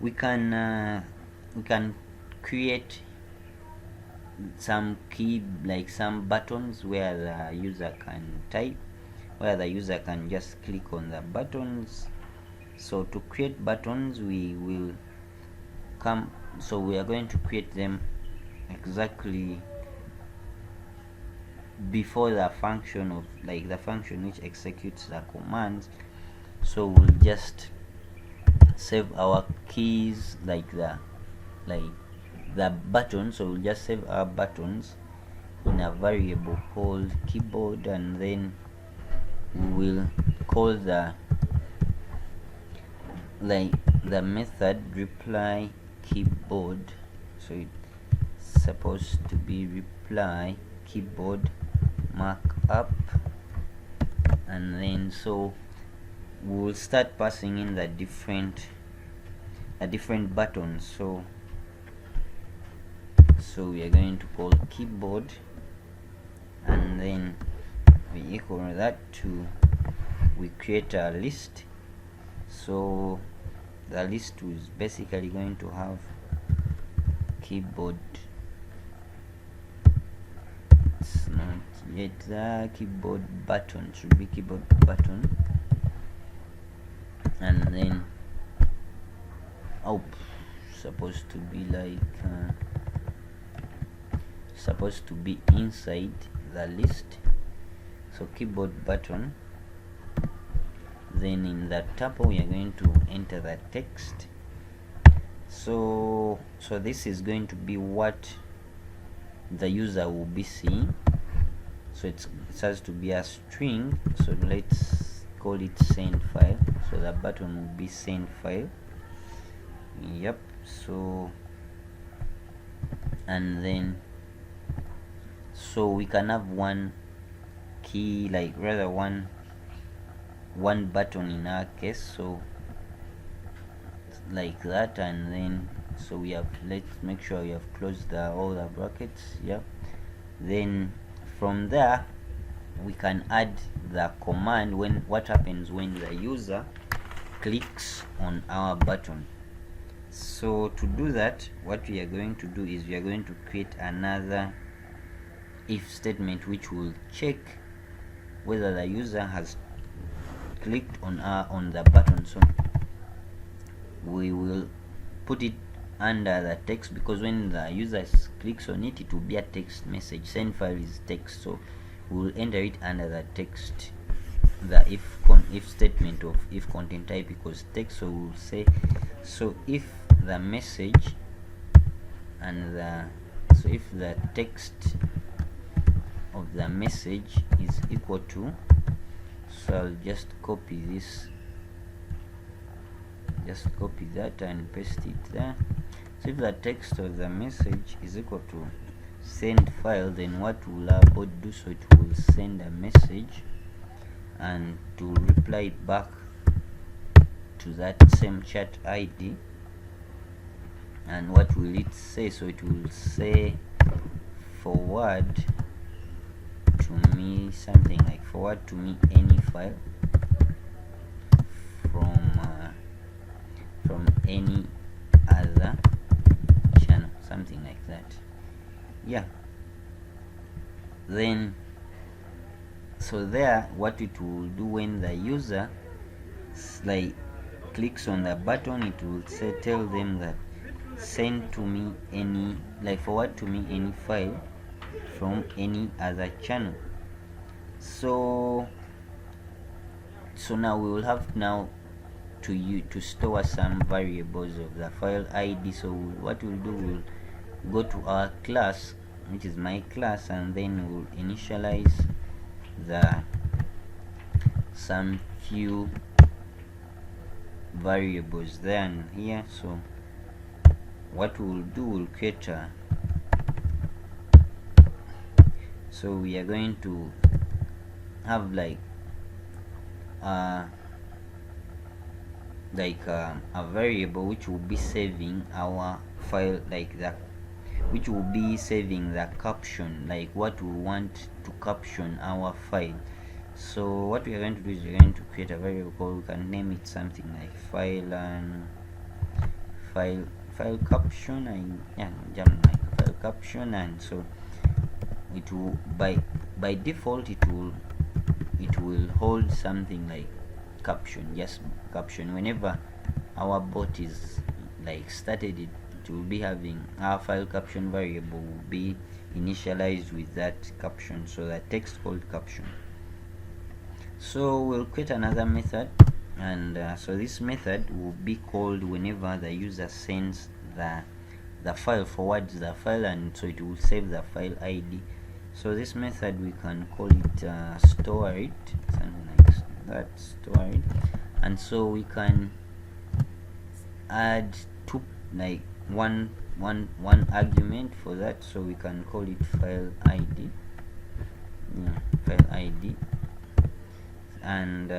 we can create some key, like some buttons where the user can type, where the user can just click on the buttons. So to create buttons, we are going to create them exactly before the function of, like, the function which executes the commands. So we'll just save our keys, like the button. So we'll just save our buttons in a variable called keyboard, and then we will call the method reply keyboard. So it's supposed to be reply keyboard markup, and then so we'll start passing in the different buttons. So we are going to call keyboard, and then we equal that to, we create a list. So the list is basically going to have keyboard. It's not yet the keyboard button, should be keyboard button, and then supposed to be supposed to be inside the list. So keyboard button, then in the tuple we are going to enter the text. So this is going to be what the user will be seeing. So it has to be a string, so let's call it send file. So the button will be send file. Yep. So, and then so we can have one key, like rather one button in our case, so like that. And then so we have, let's make sure we have closed all the brackets. Yep. Then from there we can add the command what happens when the user clicks on our button. So to do that, what we are going to do is we are going to create another if statement which will check whether the user has clicked on the button. So we will put it under the text, because when the user clicks on it, it will be a text message. Send file is text, so we will enter it under the text, the if statement of if content type equals text. So we'll say, so if the message and if the text of the message is equal to, so I'll just copy this, just copy that and paste it there. So if the text of the message is equal to send file, then what will our bot do? So it will send a message and to reply back to that same chat ID. And what will it say? So it will say forward to me something like forward to me any file from any other channel, something like that. Yeah. Then so there, what it will do when the user clicks on the button, it will say, tell them that send to me any, forward to me any file from any other channel. So now we will have to store some variables of the file ID. So what we'll do, we'll go to our class, which is my class, and then we'll initialize some few variables there and here. So what we'll do, we'll create so we are going to have a variable which will be saving our file, which will be saving the caption, what we want to caption our file. So what we are going to do is we're going to create a variable called, we can name it something like file caption. File caption, and so it will by default it will hold something like caption, just caption. Whenever our bot is like started, it will be having our file caption variable will be initialized with that caption, so that text called caption. So we'll create another method, and so this method will be called whenever the user sends the file, forwards the file, and so it will save the file ID. So this method we can call it store it, something like that, store it. And so we can add two, like one argument for that, so we can call it file ID, file ID. And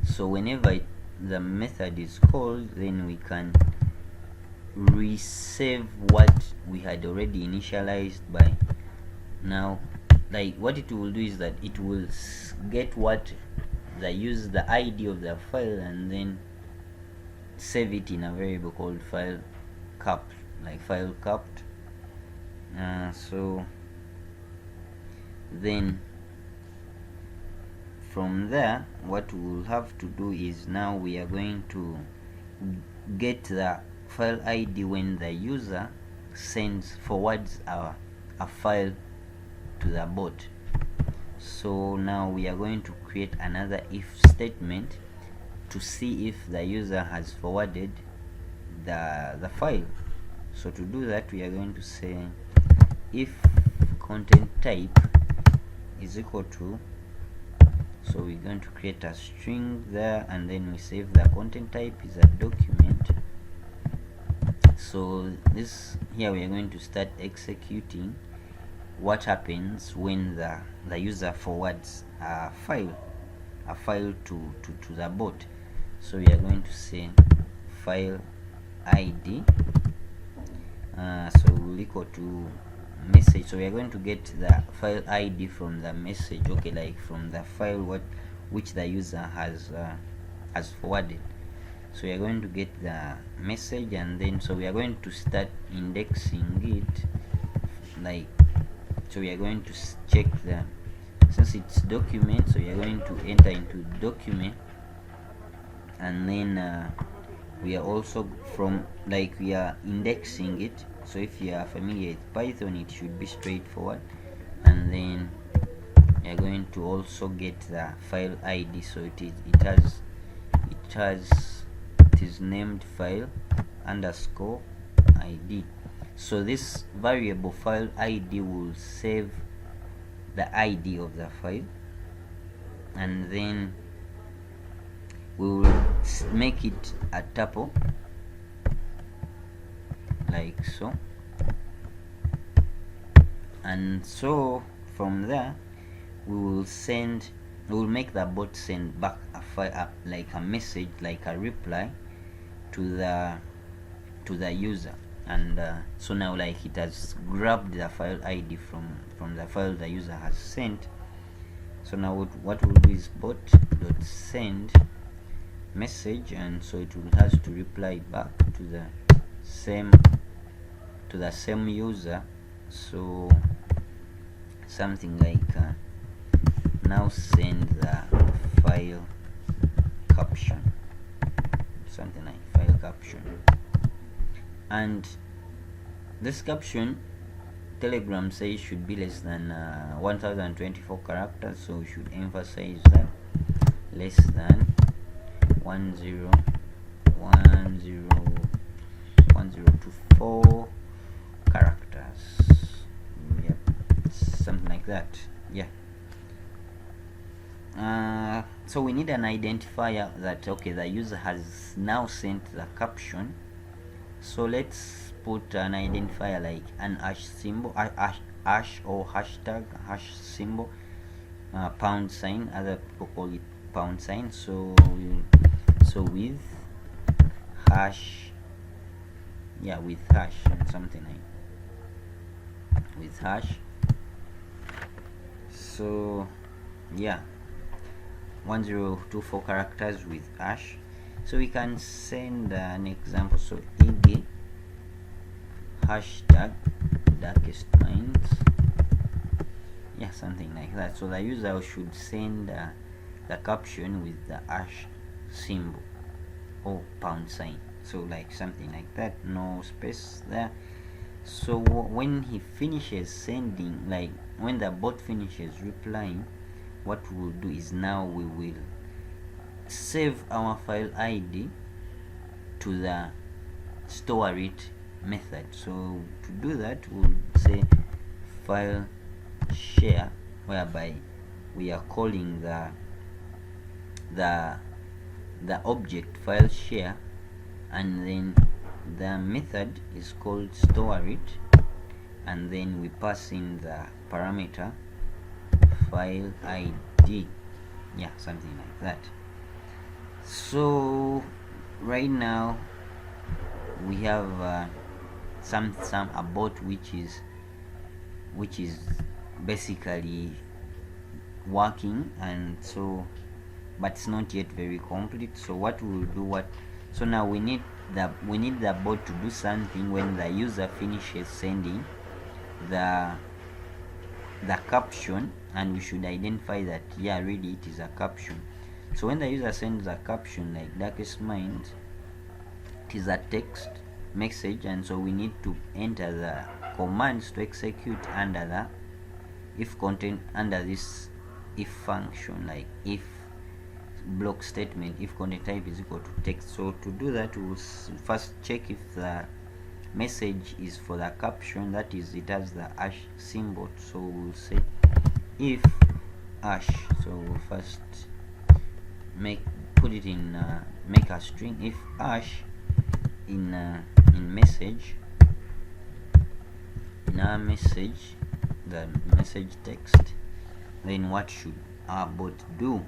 so whenever the method is called, then we can resave what we had already initialized by. Now, like what it will do is that it will get what the ID of the file, and then save it in a variable called file capped, like file capped. So then from there, what we will have to do is, now we are going to get the file ID when the user forwards a file to the bot. So now we are going to create another if statement to see if the user has forwarded the file. So to do that, we are going to say if content type is equal to, so we're going to create a string there, and then we save the content type is a document. So this here we are going to start executing what happens when the user forwards a file to the bot. So we are going to say file ID, so we'll equal to message. So we are going to get the file ID from the message, okay, like from the file which the user has forwarded. So we are going to get the message, and then so we are going to start indexing it, like, so we are going to check since it's document, so we are going to enter into document, and then we are also we are indexing it. So if you are familiar with Python, it should be straightforward. And then we are going to also get the file ID. So it is named file underscore ID. So this variable file ID will save the ID of the file, and then we will make it a tuple, like so. And so from there we will make the bot send back a file, like a message, like a reply to the user. And so now, like, it has grabbed the file ID from the file the user has sent. So now what we'll do is bot.send message, and so it will has to reply back to the same user. So something like now send the file caption, something like file caption. And this caption, Telegram says should be less than 1024 characters, so we should emphasize that, less than 1024 characters. Yep, something like that. Yeah. So we need an identifier that, okay, the user has now sent the caption. So let's put an identifier like an hash symbol, hash or hashtag, hash symbol, pound sign. Other people call it pound sign. So with hash, yeah, with hash, something like with hash. So yeah, 1024 characters with hash. So we can send an example. So ig hashtag darkest minds, yeah, something like that. So the user should send the caption with the hash symbol or pound sign, so like something like that, no space there. So when he finishes sending, like when the bot finishes replying, what we'll do is now we will save our file ID to the store it method. So to do that, we'll say file share, whereby we are calling the object file share, and then the method is called store it, and then we pass in the parameter file ID, yeah, something like that. So right now we have a bot which is basically working, and so but it's not yet very complete. So what we will do, so now we need the bot to do something when the user finishes sending the caption, and we should identify that, yeah, really it is a caption. So when the user sends a caption like darkest mind, it is a text message, and so we need to enter the commands to execute under the if content, under this if function, like if block statement, if content type is equal to text. So to do that, we'll first check if the message is for the caption, that is, it has the hash symbol. So we'll say if hash, so we'll first put it in make a string, if hash in message, in our message, the message text, then what should our bot do?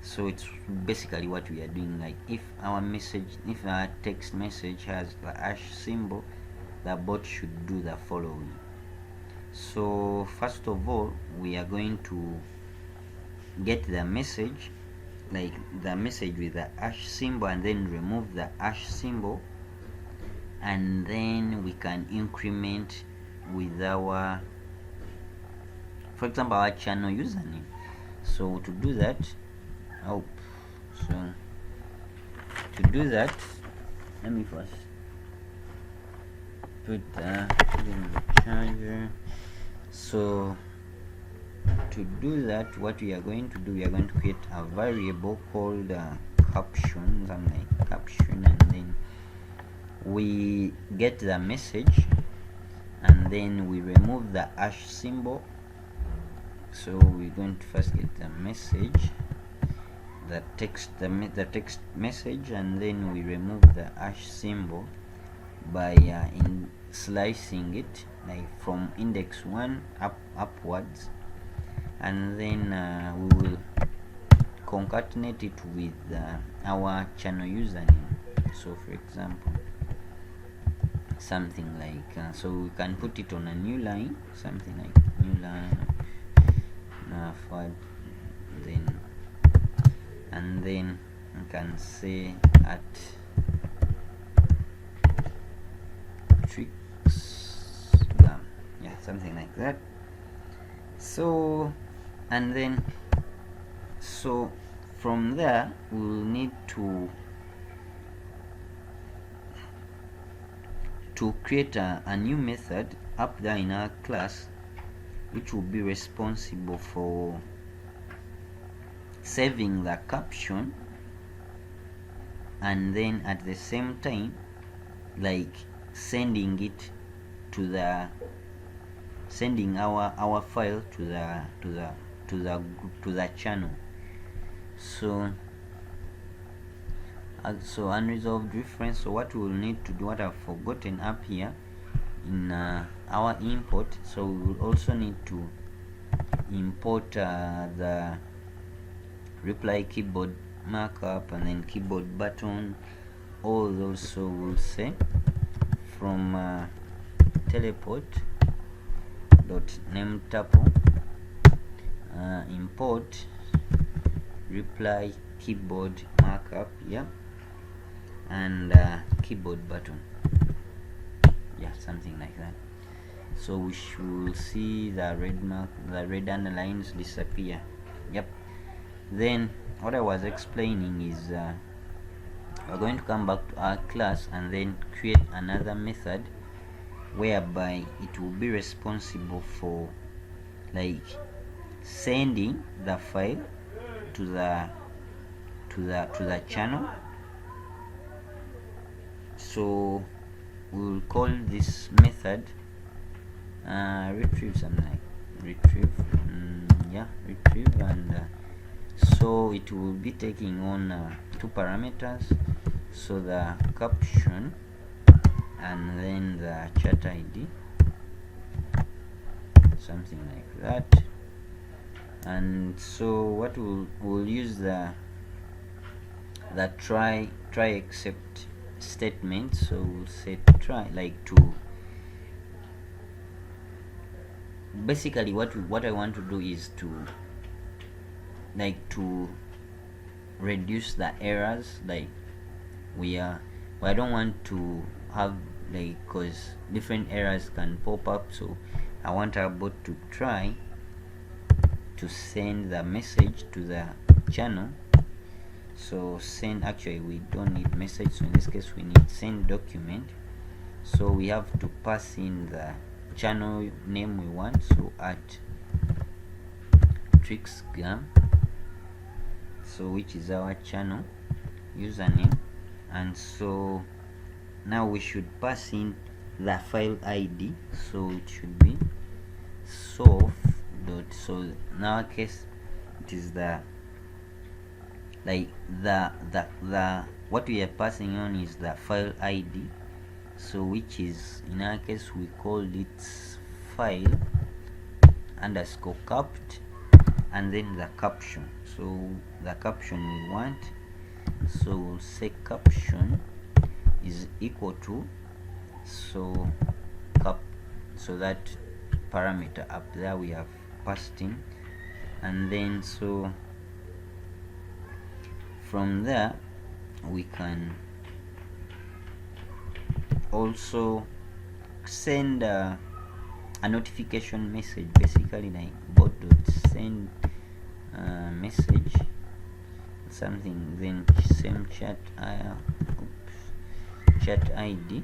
So it's basically what we are doing, like if our text message has the hash symbol, the bot should do the following. So first of all, we are going to get the message, like the message with the hash symbol, and then remove the hash symbol, and then we can increment with our, for example, our channel username. So to do that, let me first put it in the charger. So to do that, what we are going to do, we are going to create a variable called caption, something like caption, and then we get the message, and then we remove the hash symbol. So we're going to first get the message, the text message, and then we remove the hash symbol by slicing it, like from index 1 upwards, and then we will concatenate it with our channel username. So for example, something like so we can put it on a new line, something like new line forward, then, and then we can say at Tricksgum, yeah, something like that. So, and then, so from there we'll need to create a new method up there in our class, which will be responsible for saving the caption, and then at the same time, like sending our file to the channel. So unresolved reference. So what we will need to do, what I've forgotten up here in our import, so we will also need to import the reply keyboard markup, and then keyboard button, all those. So we'll say from teleport dot name tuple import reply keyboard markup, yeah, and keyboard button. Yeah, something like that. So we should see the red mark, the red underlines disappear. Yep. Then what I was explaining is we're going to come back to our class and then create another method whereby it will be responsible for like sending the file to the channel. So we'll call this method retrieve, something like retrieve. Yeah, retrieve. And so it will be taking on two parameters, so the caption and then the chat ID, something like that. And so what we'll use the try except statement. So we'll say try, like to basically what I want to do is to reduce the errors. Like I don't want to have, like, because different errors can pop up, so I want our bot to try to send the message to the channel. So send, actually we don't need message, so in this case we need send document. So we have to pass in the channel name we want, so at Tricksgum, so which is our channel username. And so now we should pass in the file ID, so it should be soft dot, so in our case it is the what we are passing on is the file ID, so which is, in our case, we called it file underscore capt, and then the caption. So the caption we want, so we'll say caption is equal to, so so that parameter up there we have passed in. And then so from there we can also send a notification message, basically like bot.send message something, then same chat ID,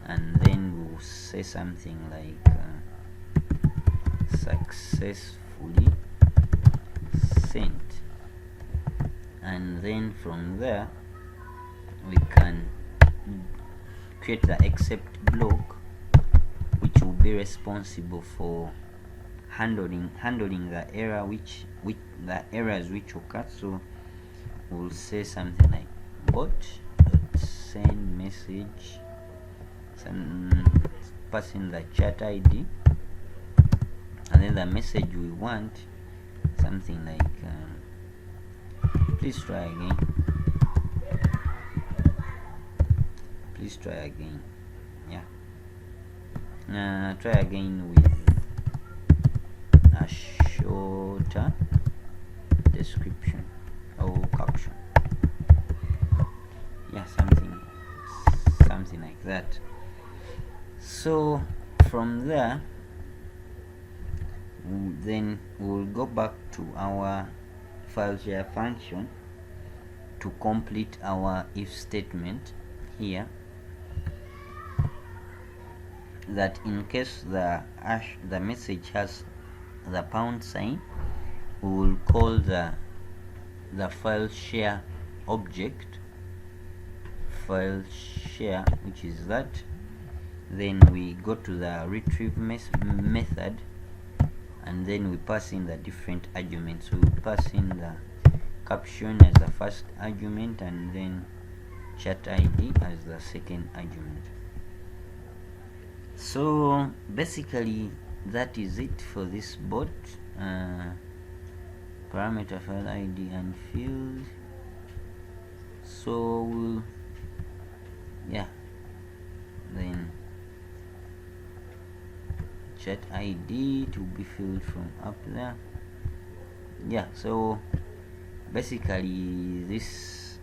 and then we'll say something like successfully sent. And then from there we can create the except block, which will be responsible for handling the error which the errors which occur. So we'll say something like bot.send message, pass in the chat ID, and then the message we want, something like please try again, please try again. Yeah, try again with a shorter description or caption. Yeah, something like that. So from there then we'll go back to our file share function to complete our if statement here, that in case the message has the pound sign, we will call the file share object, file share, which is that. Then we go to the retrieve method, and then we pass in the different arguments. So we pass in the caption as the first argument, and then chat ID as the second argument. So basically that is it for this bot. Parameter, file ID and field. So yeah, then chat ID to be filled from up there. Yeah, so basically this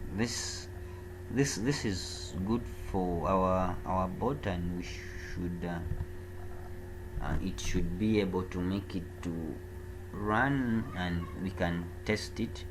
this is good for our bot, and we should it should be able to make it to run, and we can test it.